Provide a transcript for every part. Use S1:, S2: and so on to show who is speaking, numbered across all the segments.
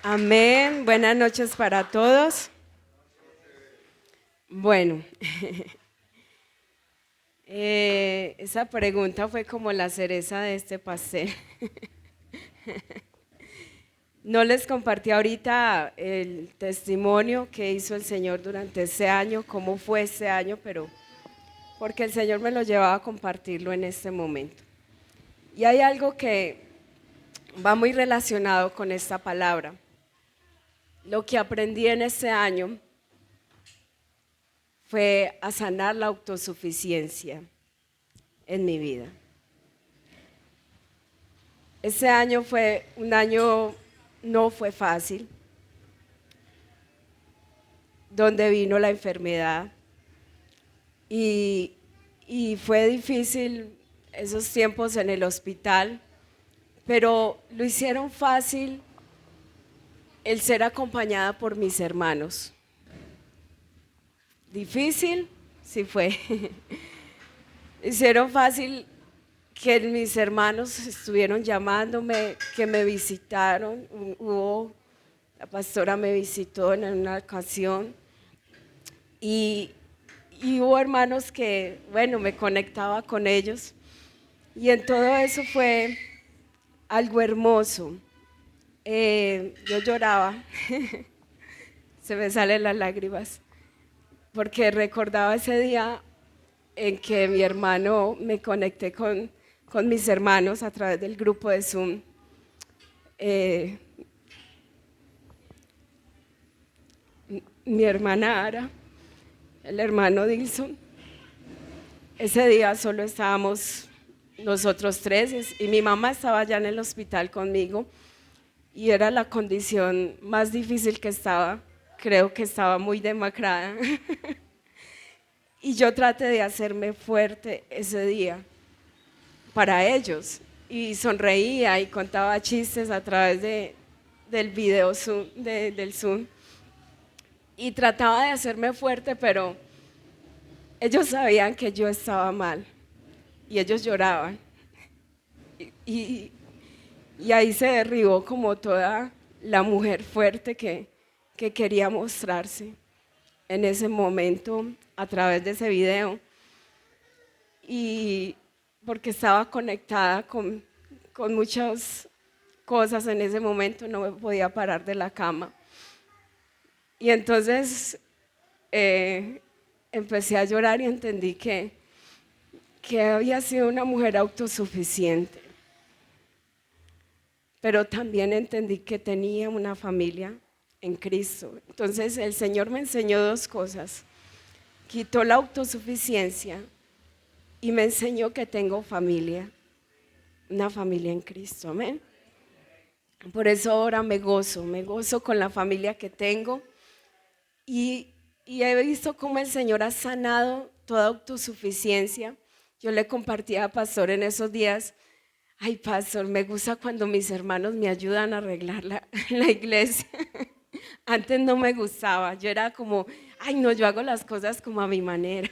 S1: Amén. Buenas noches para todos. Bueno, esa pregunta fue como la cereza de este pastel. No les compartí ahorita el testimonio que hizo el Señor durante ese año, cómo fue ese año, pero porque el Señor me lo llevaba a compartirlo en este momento. Y hay algo que va muy relacionado con esta palabra. Lo que aprendí en ese año fue a sanar la autosuficiencia en mi vida. Ese año fue un año, no fue fácil, donde vino la enfermedad y, y fue difícil esos tiempos en el hospital, pero lo hicieron fácil el ser acompañada por mis hermanos. Difícil, sí fue. Hicieron fácil que mis hermanos estuvieron llamándome, que me visitaron. La pastora me visitó en una ocasión y, y hubo hermanos que, bueno, me conectaba con ellos y en todo eso fue algo hermoso. Yo lloraba, se me salen las lágrimas, porque recordaba ese día en que mi hermano, me conecté con mis hermanos a través del grupo de Zoom. Eh, Mi hermana Ara, el hermano Dilson. Ese día solo estábamos nosotros tres y mi mamá estaba ya en el hospital conmigo y era la condición más difícil que estaba. Creo que estaba muy demacrada. Y yo traté de hacerme fuerte ese día para ellos y sonreía y contaba chistes a través del video Zoom, del Zoom, y trataba de hacerme fuerte, pero ellos sabían que yo estaba mal y ellos lloraban y, y ahí se derribó como toda la mujer fuerte que quería mostrarse en ese momento a través de ese video, y porque estaba conectada con muchas cosas en ese momento, no me podía parar de la cama. Y entonces empecé a llorar y entendí que había sido una mujer autosuficiente, pero también entendí que tenía una familia en Cristo. Entonces el Señor me enseñó dos cosas: quitó la autosuficiencia y me enseñó que tengo familia, una familia en Cristo, amén. Por eso ahora me gozo con la familia que tengo y, y he visto cómo el Señor ha sanado toda autosuficiencia. Yo le compartía a Pastor en esos días: ay, Pastor, me gusta cuando mis hermanos me ayudan a arreglar la iglesia. Antes no me gustaba, yo era como, ay, no, yo hago las cosas como a mi manera.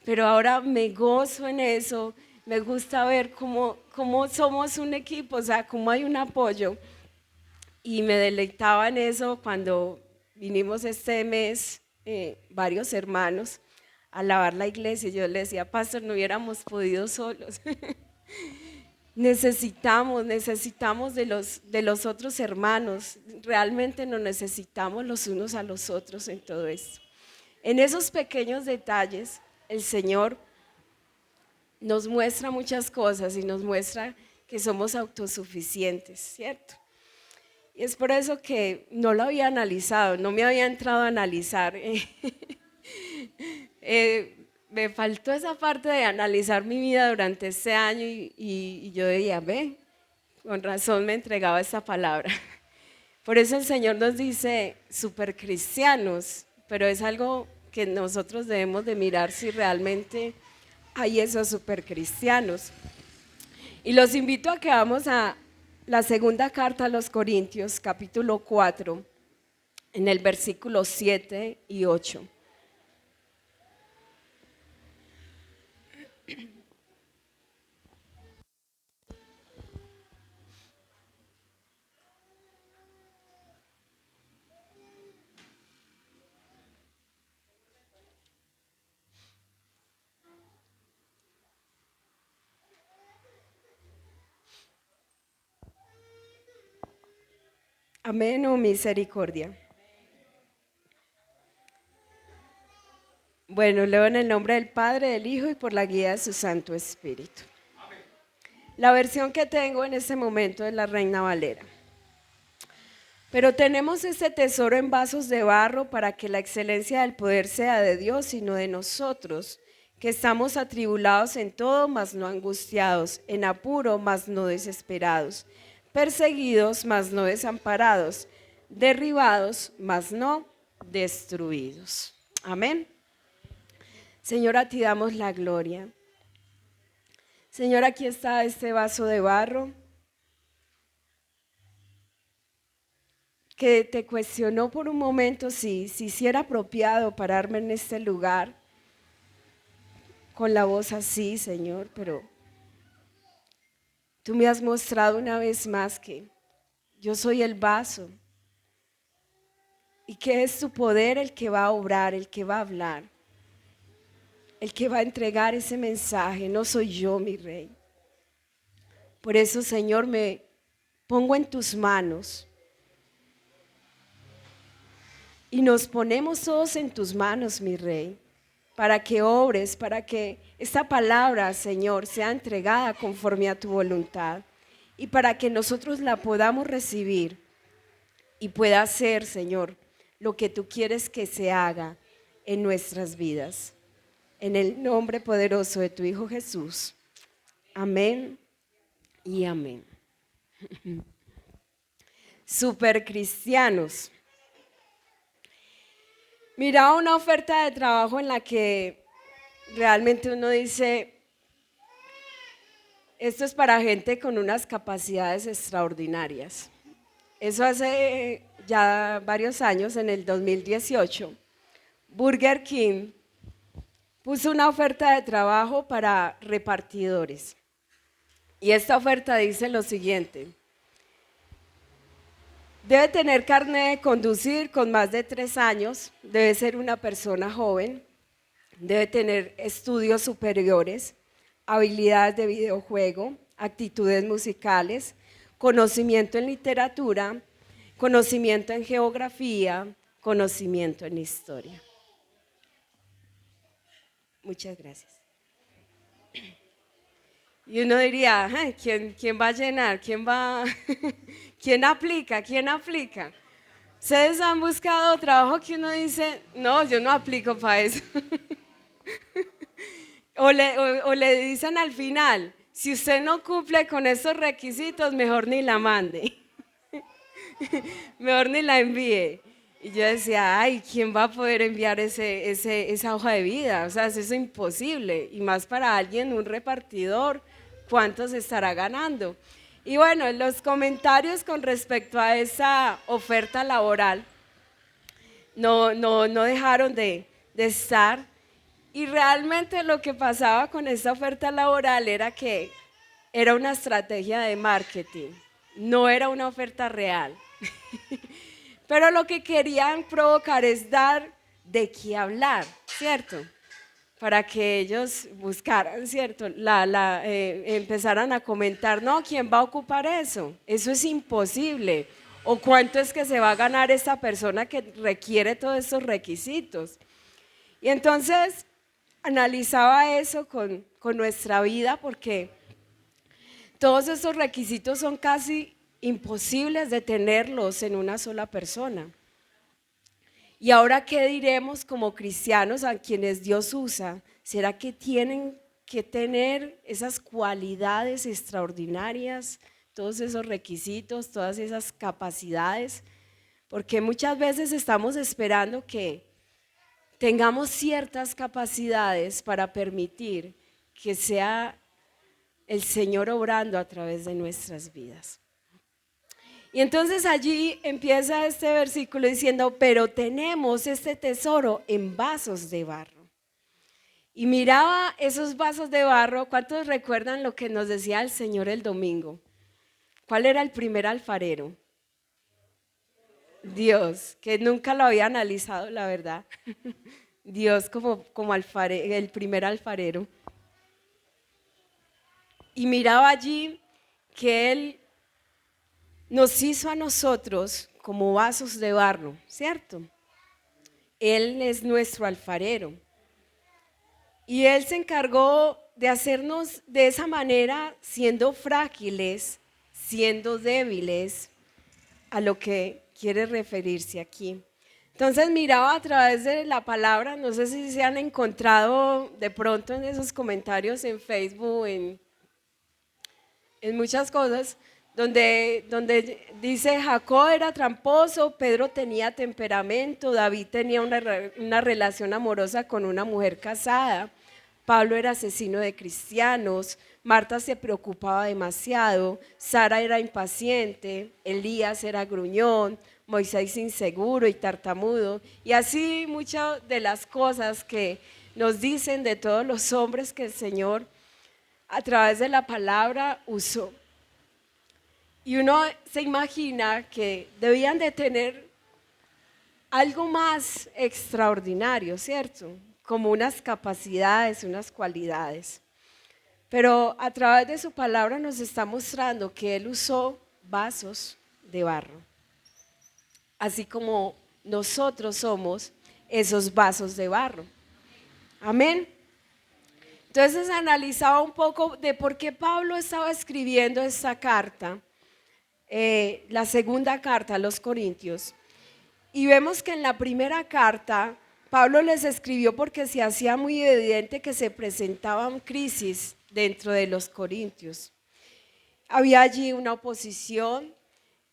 S1: Pero ahora me gozo en eso, me gusta ver cómo somos un equipo, o sea, cómo hay un apoyo. Y me deleitaba en eso cuando vinimos este mes, varios hermanos, a lavar la iglesia. Yo le decía: Pastor, no hubiéramos podido solos. Necesitamos de los otros hermanos, realmente nos necesitamos los unos a los otros en todo esto. En esos pequeños detalles, el Señor nos muestra muchas cosas y nos muestra que somos autosuficientes, ¿cierto? Y es por eso que no lo había analizado, no me había entrado a analizar. Me faltó esa parte de analizar mi vida durante este año y yo decía, ve, con razón me entregaba esta palabra. Por eso el Señor nos dice super cristianos, pero es algo que nosotros debemos de mirar si realmente hay esos super cristianos. Y los invito a que vamos a la segunda carta a los Corintios, capítulo 4, en el versículo 7 y 8. Amén o misericordia. Bueno, leo en el nombre del Padre, del Hijo y por la guía de su Santo Espíritu. La versión que tengo en este momento es la Reina Valera. Pero tenemos este tesoro en vasos de barro para que la excelencia del poder sea de Dios y no de nosotros, que estamos atribulados en todo, mas no angustiados, en apuro, mas no desesperados, perseguidos, mas no desamparados, derribados, mas no destruidos. Amén. Señor, a ti damos la gloria. Señor, aquí está este vaso de barro que te cuestionó por un momento si era apropiado pararme en este lugar con la voz así, Señor, pero tú me has mostrado una vez más que yo soy el vaso y que es tu poder el que va a obrar, el que va a hablar, el que va a entregar ese mensaje, no soy yo, mi Rey. Por eso, Señor, me pongo en tus manos. Y nos ponemos todos en tus manos, mi Rey, para que obres, para que esta palabra, Señor, sea entregada conforme a tu voluntad y para que nosotros la podamos recibir y pueda hacer, Señor, lo que tú quieres que se haga en nuestras vidas. En el nombre poderoso de tu Hijo Jesús. Amén y amén. Super cristianos. Miraba una oferta de trabajo en la que realmente uno dice, esto es para gente con unas capacidades extraordinarias. Eso hace ya varios años, en el 2018, Burger King puso una oferta de trabajo para repartidores. Y esta oferta dice lo siguiente: debe tener carnet de conducir con más de 3 años, debe ser una persona joven, debe tener estudios superiores, habilidades de videojuego, actitudes musicales, conocimiento en literatura, conocimiento en geografía, conocimiento en historia. Muchas gracias. Y uno diría, ¿quién va a llenar? ¿Quién aplica? ¿Quién aplica? ¿Ustedes han buscado trabajo que uno dice, no, yo no aplico para eso? o le dicen al final, si usted no cumple con esos requisitos, mejor ni la mande. Mejor ni la envíe. Y yo decía, ay, ¿quién va a poder enviar esa hoja de vida? O sea, eso es imposible. Y más para alguien, un repartidor, ¿cuánto se estará ganando? Y bueno, los comentarios con respecto a esa oferta laboral no dejaron de estar. Y realmente lo que pasaba con esta oferta laboral era que era una estrategia de marketing, no era una oferta real. Pero lo que querían provocar es dar de qué hablar, ¿cierto? Para que ellos buscaran, ¿cierto? Empezaran a comentar, no, ¿quién va a ocupar eso? Eso es imposible. ¿O cuánto es que se va a ganar esta persona que requiere todos estos requisitos? Y entonces analizaba eso con nuestra vida, porque todos estos requisitos son casi imposibles de tenerlos en una sola persona. Y ahora, ¿qué diremos como cristianos a quienes Dios usa? ¿Será que tienen que tener esas cualidades extraordinarias, todos esos requisitos, todas esas capacidades? Porque muchas veces estamos esperando que tengamos ciertas capacidades para permitir que sea el Señor obrando a través de nuestras vidas. Y entonces allí empieza este versículo diciendo, pero tenemos este tesoro en vasos de barro. Y miraba esos vasos de barro. ¿Cuántos recuerdan lo que nos decía el Señor el domingo? ¿Cuál era el primer alfarero? Dios, que nunca lo había analizado, la verdad. Dios como alfarero, el primer alfarero. Y miraba allí que Él nos hizo a nosotros como vasos de barro, ¿cierto? Él es nuestro alfarero. Y Él se encargó de hacernos de esa manera, siendo frágiles, siendo débiles, a lo que quiere referirse aquí. Entonces miraba a través de la palabra, no sé si se han encontrado de pronto en esos comentarios en Facebook, en muchas cosas, donde dice Jacob era tramposo, Pedro tenía temperamento, David tenía una relación amorosa con una mujer casada, Pablo era asesino de cristianos, Marta se preocupaba demasiado, Sara era impaciente, Elías era gruñón, Moisés inseguro y tartamudo, y así muchas de las cosas que nos dicen de todos los hombres que el Señor a través de la palabra usó. Y uno se imagina que debían de tener algo más extraordinario, ¿cierto? Como unas capacidades, unas cualidades. Pero a través de su palabra nos está mostrando que Él usó vasos de barro, así como nosotros somos esos vasos de barro. Amén. Entonces analizaba un poco de por qué Pablo estaba escribiendo esta carta, la segunda carta a los Corintios. Y vemos que en la primera carta Pablo les escribió porque se hacía muy evidente que se presentaban crisis dentro de los Corintios. Había allí una oposición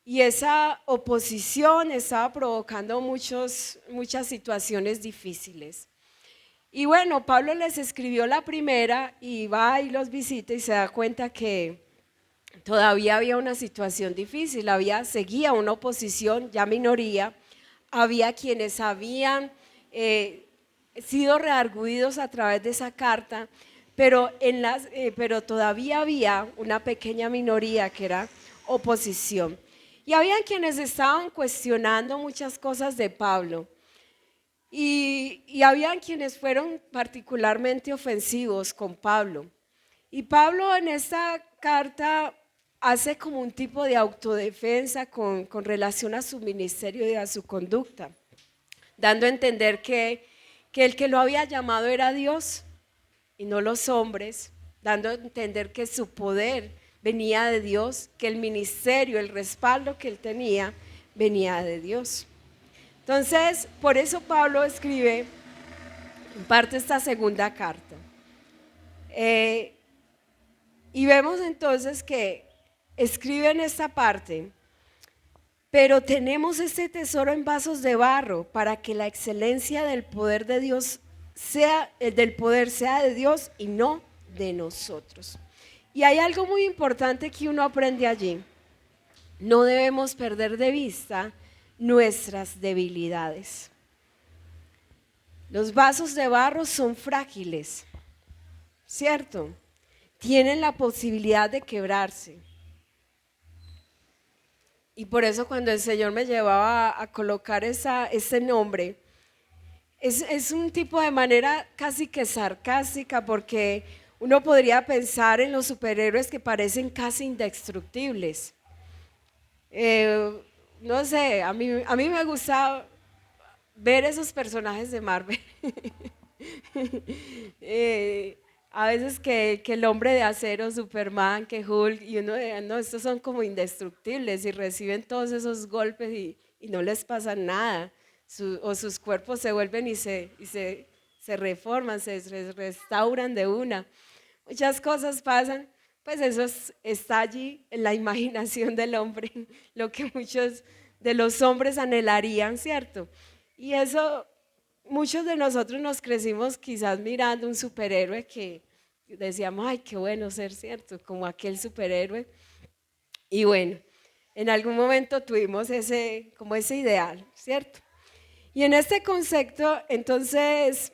S1: y esa oposición estaba provocando muchas situaciones difíciles. Y bueno, Pablo les escribió la primera y va y los visita y se da cuenta que todavía había una situación difícil, seguía una oposición ya minoría, había quienes habían sido redarguidos a través de esa carta, pero todavía había una pequeña minoría que era oposición. Y había quienes estaban cuestionando muchas cosas de Pablo. Y habían quienes fueron particularmente ofensivos con Pablo. Y Pablo en esta carta hace como un tipo de autodefensa con relación a su ministerio y a su conducta, dando a entender que el que lo había llamado era Dios y no los hombres, dando a entender que su poder venía de Dios, que el ministerio, el respaldo que él tenía, venía de Dios. Entonces, por eso Pablo escribe en parte esta segunda carta. Y vemos entonces que escribe en esta parte, pero tenemos este tesoro en vasos de barro para que la excelencia del poder de Dios sea de Dios y no de nosotros. Y hay algo muy importante que uno aprende allí. No debemos perder de vista nuestras debilidades. Los vasos de barro son frágiles, ¿cierto? Tienen la posibilidad de quebrarse. Y por eso cuando el Señor me llevaba a colocar ese nombre, es un tipo de manera casi que sarcástica, porque uno podría pensar en los superhéroes que parecen casi indestructibles. No sé, a mí me gusta ver esos personajes de Marvel. A veces que el hombre de acero, Superman, que Hulk, y uno no, estos son como indestructibles y reciben todos esos golpes y no les pasa nada, o sus cuerpos se vuelven y se reforman, se restauran de una. Muchas cosas pasan, pues eso está allí en la imaginación del hombre, lo que muchos de los hombres anhelarían, ¿cierto? Y eso, muchos de nosotros nos crecimos quizás mirando un superhéroe que decíamos, ay, qué bueno ser, ¿cierto? Como aquel superhéroe. Y bueno, en algún momento tuvimos como ese ideal, ¿cierto? Y en este concepto, entonces,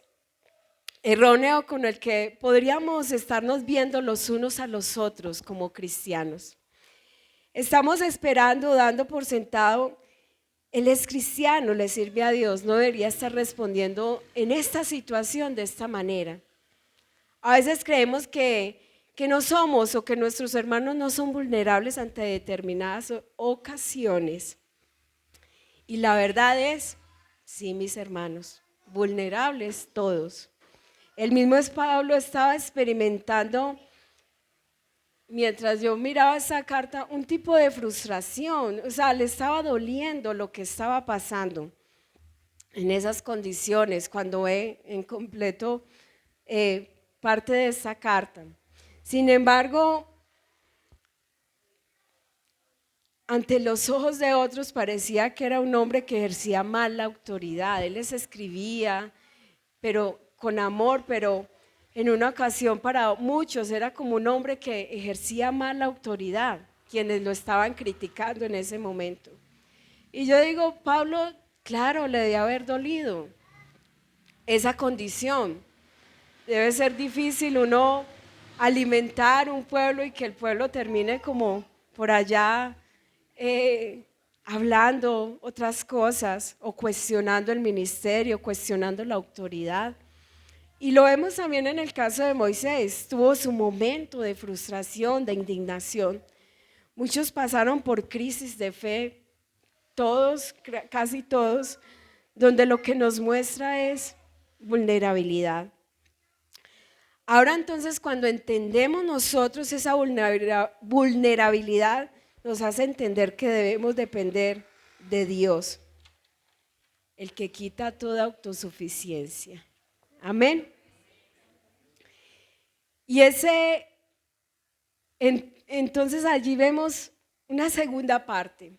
S1: erróneo con el que podríamos estarnos viendo los unos a los otros como cristianos. Estamos esperando, dando por sentado, él es cristiano, le sirve a Dios, no debería estar respondiendo en esta situación de esta manera. A veces creemos que no somos o que nuestros hermanos no son vulnerables ante determinadas ocasiones. Y la verdad es, sí, mis hermanos, vulnerables todos. El mismo Pablo estaba experimentando, mientras yo miraba esa carta, un tipo de frustración, o sea, le estaba doliendo lo que estaba pasando en esas condiciones cuando ve en completo parte de esa carta. Sin embargo, ante los ojos de otros parecía que era un hombre que ejercía mal la autoridad. Él les escribía, pero con amor, pero en una ocasión para muchos era como un hombre que ejercía mal la autoridad, quienes lo estaban criticando en ese momento. Y yo digo, Pablo, claro, le debe haber dolido esa condición. Debe ser difícil uno alimentar un pueblo y que el pueblo termine como por allá hablando otras cosas o cuestionando el ministerio, cuestionando la autoridad. Y lo vemos también en el caso de Moisés, tuvo su momento de frustración, de indignación. Muchos pasaron por crisis de fe, todos, casi todos, donde lo que nos muestra es vulnerabilidad. Ahora entonces cuando entendemos nosotros esa vulnerabilidad, nos hace entender que debemos depender de Dios, el que quita toda autosuficiencia. Amén. Y entonces allí vemos una segunda parte,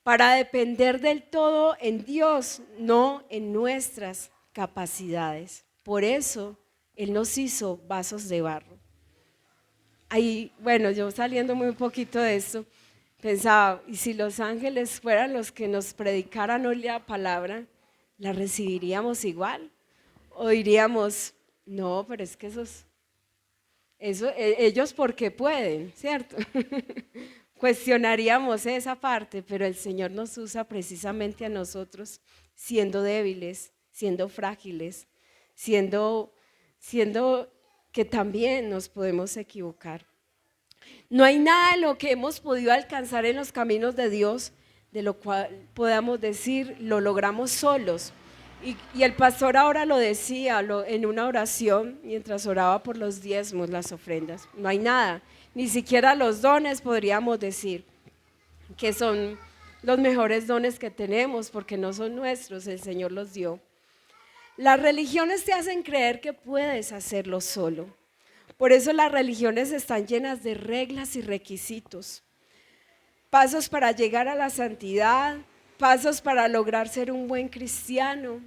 S1: para depender del todo en Dios, no en nuestras capacidades. Por eso Él nos hizo vasos de barro. Ahí, bueno, yo saliendo muy poquito de esto, pensaba, ¿y si los ángeles fueran los que nos predicaran hoy la palabra, la recibiríamos igual? ¿O diríamos, no, pero es que ellos porque pueden, ¿cierto? Cuestionaríamos esa parte, pero el Señor nos usa precisamente a nosotros siendo débiles, siendo frágiles, siendo que también nos podemos equivocar. No hay nada de lo que hemos podido alcanzar en los caminos de Dios de lo cual podamos decir lo logramos solos. Y el pastor ahora lo decía en una oración mientras oraba por los diezmos, las ofrendas. No hay nada, ni siquiera los dones podríamos decir que son los mejores dones que tenemos porque no son nuestros, el Señor los dio. Las religiones te hacen creer que puedes hacerlo solo. Por eso las religiones están llenas de reglas y requisitos. Pasos para llegar a la santidad, pasos para lograr ser un buen cristiano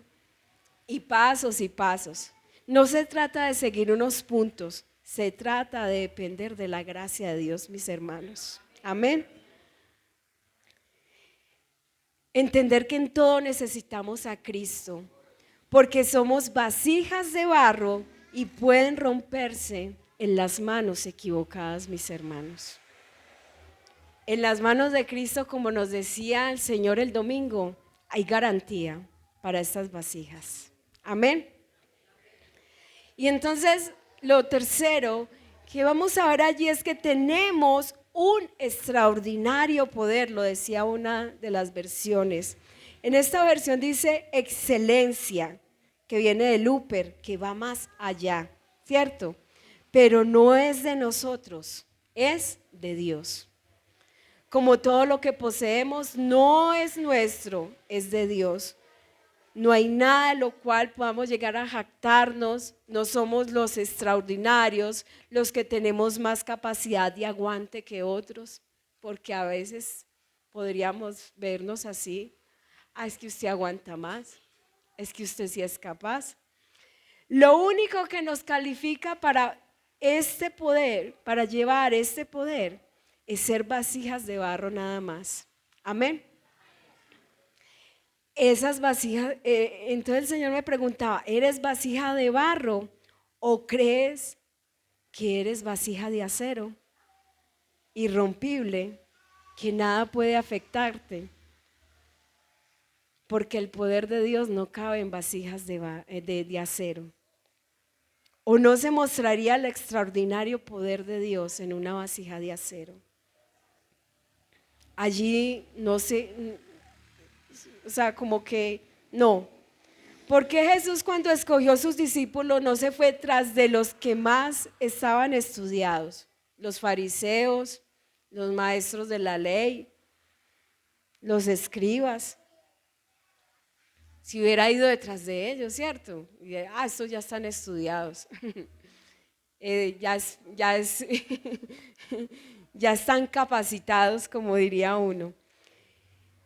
S1: y pasos y pasos. No se trata de seguir unos puntos, se trata de depender de la gracia de Dios, mis hermanos. Amén. Entender que en todo necesitamos a Cristo, porque somos vasijas de barro y pueden romperse en las manos equivocadas, mis hermanos. En las manos de Cristo, como nos decía el Señor el domingo, hay garantía para estas vasijas. Amén. Y entonces, lo tercero que vamos a ver allí es que tenemos un extraordinario poder, lo decía una de las versiones. En esta versión dice excelencia, que viene del Luther, que va más allá, ¿cierto? Pero no es de nosotros, es de Dios. Como todo lo que poseemos no es nuestro, es de Dios. No hay nada de lo cual podamos llegar a jactarnos, no somos los extraordinarios, los que tenemos más capacidad de aguante que otros, porque a veces podríamos vernos así, es que usted aguanta más, es que usted sí es capaz. Lo único que nos califica para este poder, para llevar este poder, es ser vasijas de barro nada más. Amén. Esas vasijas, entonces el Señor me preguntaba, ¿eres vasija de barro o crees que eres vasija de acero, irrompible, que nada puede afectarte? Porque el poder de Dios no cabe en vasijas de acero. ¿O no se mostraría el extraordinario poder de Dios en una vasija de acero? Allí O sea, como que no. Porque Jesús cuando escogió sus discípulos no se fue tras de los que más estaban estudiados, los fariseos, los maestros de la ley, los escribas? Si hubiera ido detrás de ellos, ¿cierto? Y estos ya están estudiados. Ya ya están capacitados, como diría uno.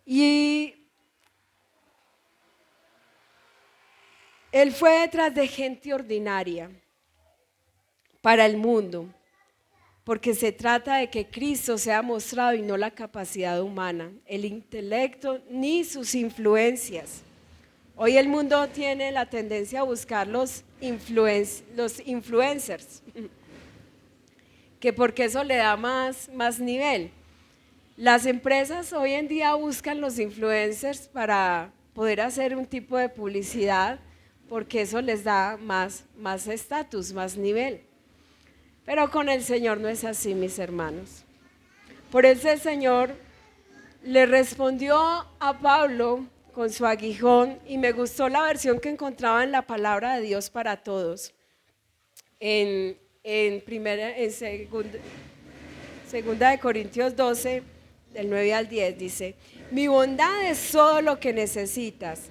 S1: Y él fue detrás de gente ordinaria para el mundo, porque se trata de que Cristo sea mostrado y no la capacidad humana, el intelecto ni sus influencias. Hoy el mundo tiene la tendencia a buscar los influencers, que porque eso le da más nivel. Las empresas hoy en día buscan los influencers para poder hacer un tipo de publicidad, porque eso les da más estatus, más nivel. Pero con el Señor no es así, mis hermanos. Por eso el Señor le respondió a Pablo con su aguijón, y me gustó la versión que encontraba en la palabra de Dios para todos. Segunda de Corintios 12, del 9 al 10, dice: mi bondad es todo lo que necesitas,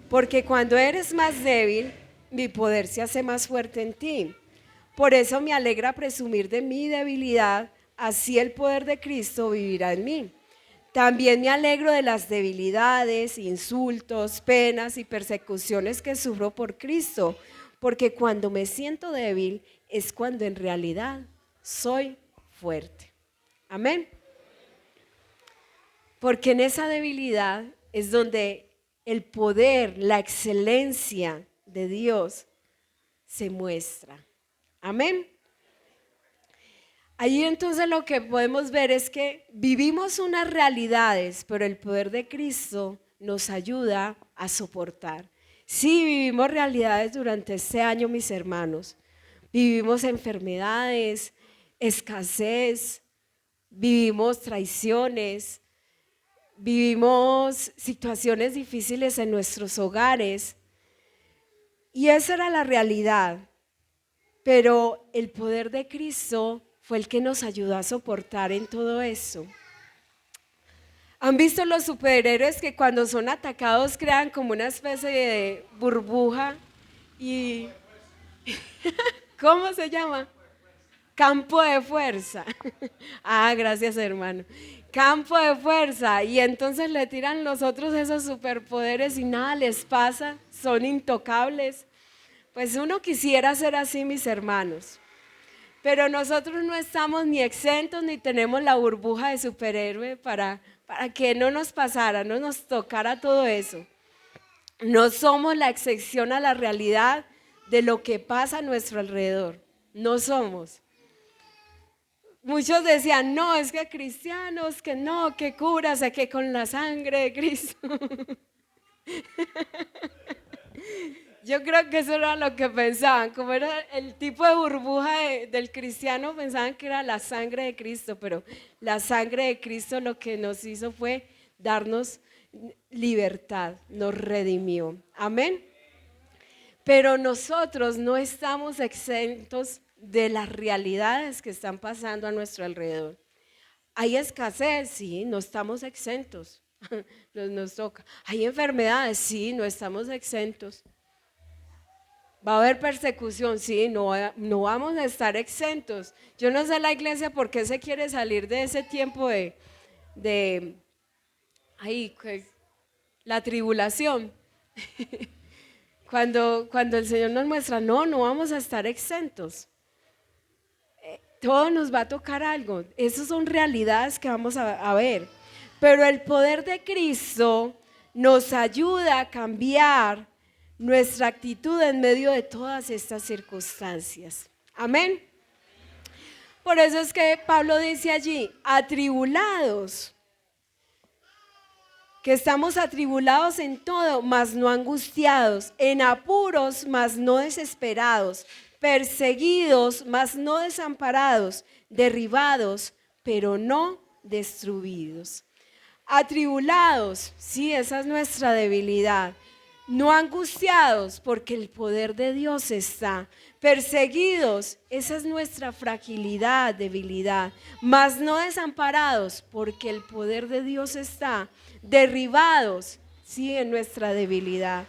S1: porque cuando eres más débil, mi poder se hace más fuerte en ti. Por eso me alegra presumir de mi debilidad, así el poder de Cristo vivirá en mí. También me alegro de las debilidades, insultos, penas y persecuciones que sufro por Cristo, porque cuando me siento débil es cuando en realidad soy fuerte. Amén. Porque en esa debilidad es donde el poder, la excelencia de Dios se muestra. Amén. Allí entonces lo que podemos ver es que vivimos unas realidades, pero el poder de Cristo nos ayuda a soportar. Sí, vivimos realidades durante este año, mis hermanos. Vivimos enfermedades, escasez, vivimos traiciones, vivimos situaciones difíciles en nuestros hogares. Y esa era la realidad. Pero el poder de Cristo fue el que nos ayudó a soportar en todo eso. ¿Han visto los superhéroes que cuando son atacados crean como una especie de burbuja? Y ¿cómo se llama? Campo de fuerza. Gracias, hermano. Campo de fuerza. Y entonces le tiran los otros esos superpoderes y nada les pasa, son intocables. Pues uno quisiera ser así, mis hermanos. Pero nosotros no estamos ni exentos ni tenemos la burbuja de superhéroe para que no nos pasara, no nos tocara todo eso. No somos la excepción a la realidad de lo que pasa a nuestro alrededor. No somos. Muchos decían, no, es que cristianos, que no, que curas, que con la sangre de Cristo. Yo creo que eso era lo que pensaban, como era el tipo de burbuja del cristiano, pensaban que era la sangre de Cristo, pero la sangre de Cristo lo que nos hizo fue darnos libertad, nos redimió. Amén. Pero nosotros no estamos exentos de las realidades que están pasando a nuestro alrededor. Hay escasez, sí, no estamos exentos, nos toca. Hay enfermedades, sí, no estamos exentos. Va a haber persecución, sí, no vamos a estar exentos. Yo no sé la iglesia por qué se quiere salir de ese tiempo de la tribulación. Cuando el Señor nos muestra, no vamos a estar exentos. Todo nos va a tocar algo. Esas son realidades que vamos a ver. Pero el poder de Cristo nos ayuda a cambiar nuestra actitud en medio de todas estas circunstancias. Amén. Por eso es que Pablo dice allí, atribulados, que estamos atribulados en todo, mas no angustiados, en apuros, mas no desesperados, perseguidos, mas no desamparados, derribados, pero no destruidos. Atribulados, sí, esa es nuestra debilidad. No angustiados, porque el poder de Dios está. Perseguidos, esa es nuestra fragilidad, debilidad. Mas no desamparados, porque el poder de Dios está. Derribados, sí, en nuestra debilidad.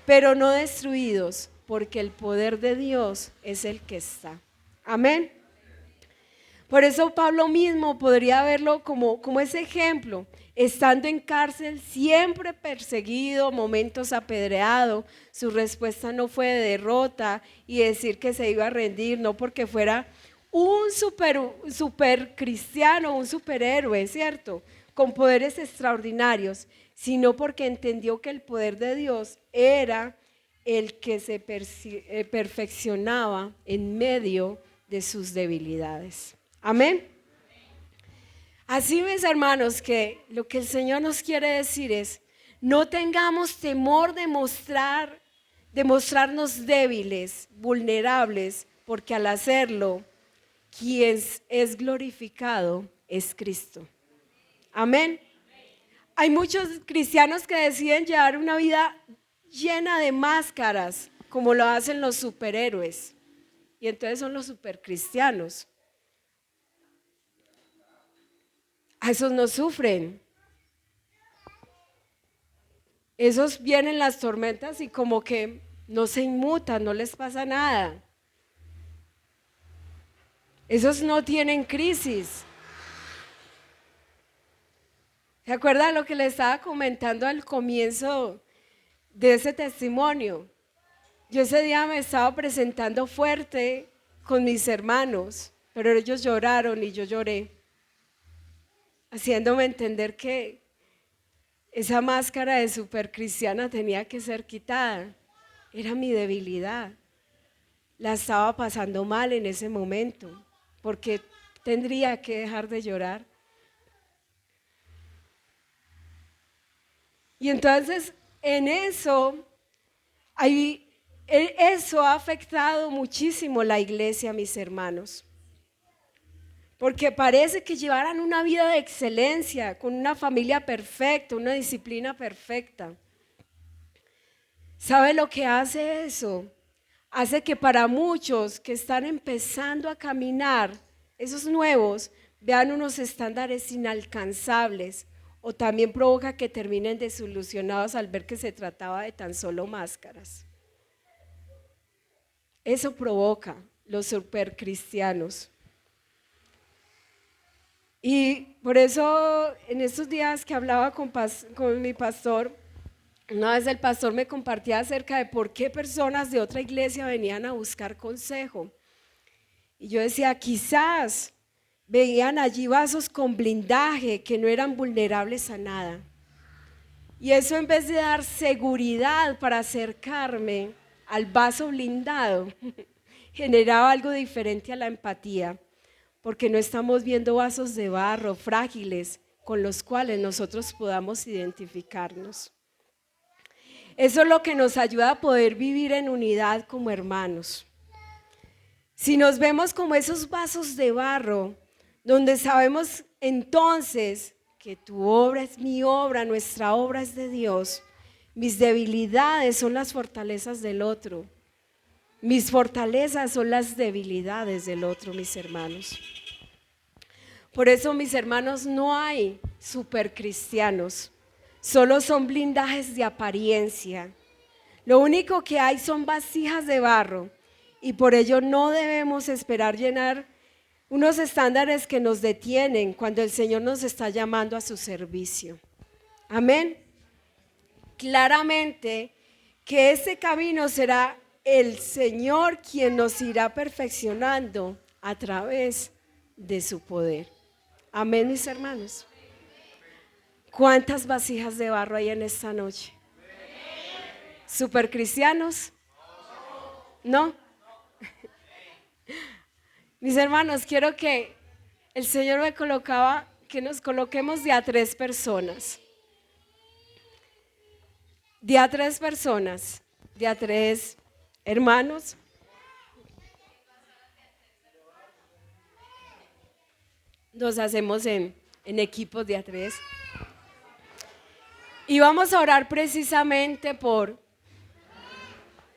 S1: Pero no destruidos, porque el poder de Dios es el que está. Amén. Por eso Pablo mismo podría verlo como ese ejemplo, estando en cárcel, siempre perseguido, momentos apedreado. Su respuesta no fue de derrota y decir que se iba a rendir, no porque fuera un super cristiano, un superhéroe, ¿cierto? Con poderes extraordinarios, sino porque entendió que el poder de Dios era el que se perfeccionaba en medio de sus debilidades. Amén. Así, mis hermanos, que lo que el Señor nos quiere decir es, no tengamos temor de mostrarnos débiles, vulnerables, porque al hacerlo, quien es glorificado es Cristo. Amén. Hay muchos cristianos que deciden llevar una vida llena de máscaras, como lo hacen los superhéroes, y entonces son los supercristianos. A esos no sufren. Esos vienen las tormentas y como que no se inmutan, no les pasa nada. Esos no tienen crisis. ¿Se acuerdan lo que le estaba comentando al comienzo de ese testimonio? Yo ese día me estaba presentando fuerte con mis hermanos, pero ellos lloraron y yo lloré, haciéndome entender que esa máscara de supercristiana tenía que ser quitada. Era mi debilidad. La estaba pasando mal en ese momento, porque tendría que dejar de llorar. Y entonces en eso ha afectado muchísimo la iglesia, mis hermanos. Porque parece que llevaran una vida de excelencia, con una familia perfecta, una disciplina perfecta. ¿Sabe lo que hace eso? Hace que para muchos que están empezando a caminar, esos nuevos, vean unos estándares inalcanzables, o también provoca que terminen desilusionados al ver que se trataba de tan solo máscaras. Eso provoca los supercristianos. Y por eso en estos días que hablaba con mi pastor, una vez el pastor me compartía acerca de por qué personas de otra iglesia venían a buscar consejo. Y yo decía, quizás veían allí vasos con blindaje que no eran vulnerables a nada. Y eso, en vez de dar seguridad para acercarme al vaso blindado, generaba algo diferente a la empatía, porque no estamos viendo vasos de barro frágiles con los cuales nosotros podamos identificarnos. Eso es lo que nos ayuda a poder vivir en unidad como hermanos. Si nos vemos como esos vasos de barro, donde sabemos entonces que tu obra es mi obra, nuestra obra es de Dios, mis debilidades son las fortalezas del otro, mis fortalezas son las debilidades del otro, mis hermanos. Por eso, mis hermanos, no hay supercristianos, solo son blindajes de apariencia. Lo único que hay son vasijas de barro, y por ello no debemos esperar llenar unos estándares que nos detienen cuando el Señor nos está llamando a su servicio. Amén. Claramente que ese camino será el Señor quien nos irá perfeccionando a través de su poder. Amén, mis hermanos. ¿Cuántas vasijas de barro hay en esta noche? ¿Supercristianos? ¿No? Mis hermanos, quiero que el Señor me colocaba, que nos coloquemos de a 3 personas. De a 3 personas, de a 3 hermanos. Nos hacemos en equipos de a 3. Y vamos a orar precisamente por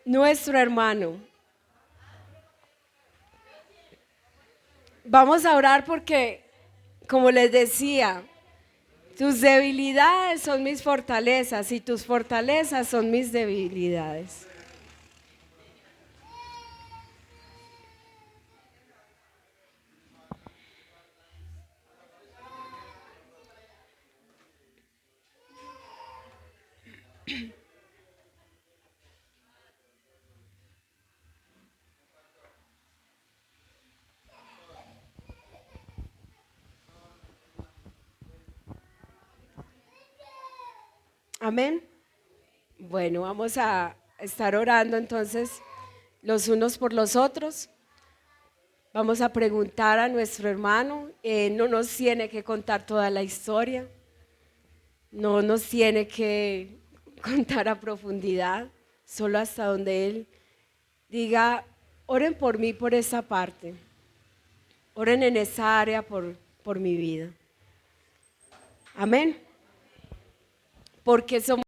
S1: nuestro hermano. Vamos a orar porque, como les decía, tus debilidades son mis fortalezas y tus fortalezas son mis debilidades. Amén. Bueno, vamos a estar orando entonces los unos por los otros. Vamos a preguntar a nuestro hermano. No nos tiene que contar toda la historia. No nos tiene que contar a profundidad, solo hasta donde Él diga, oren por mí por esa parte. Oren en esa área por mi vida. Amén. Porque somos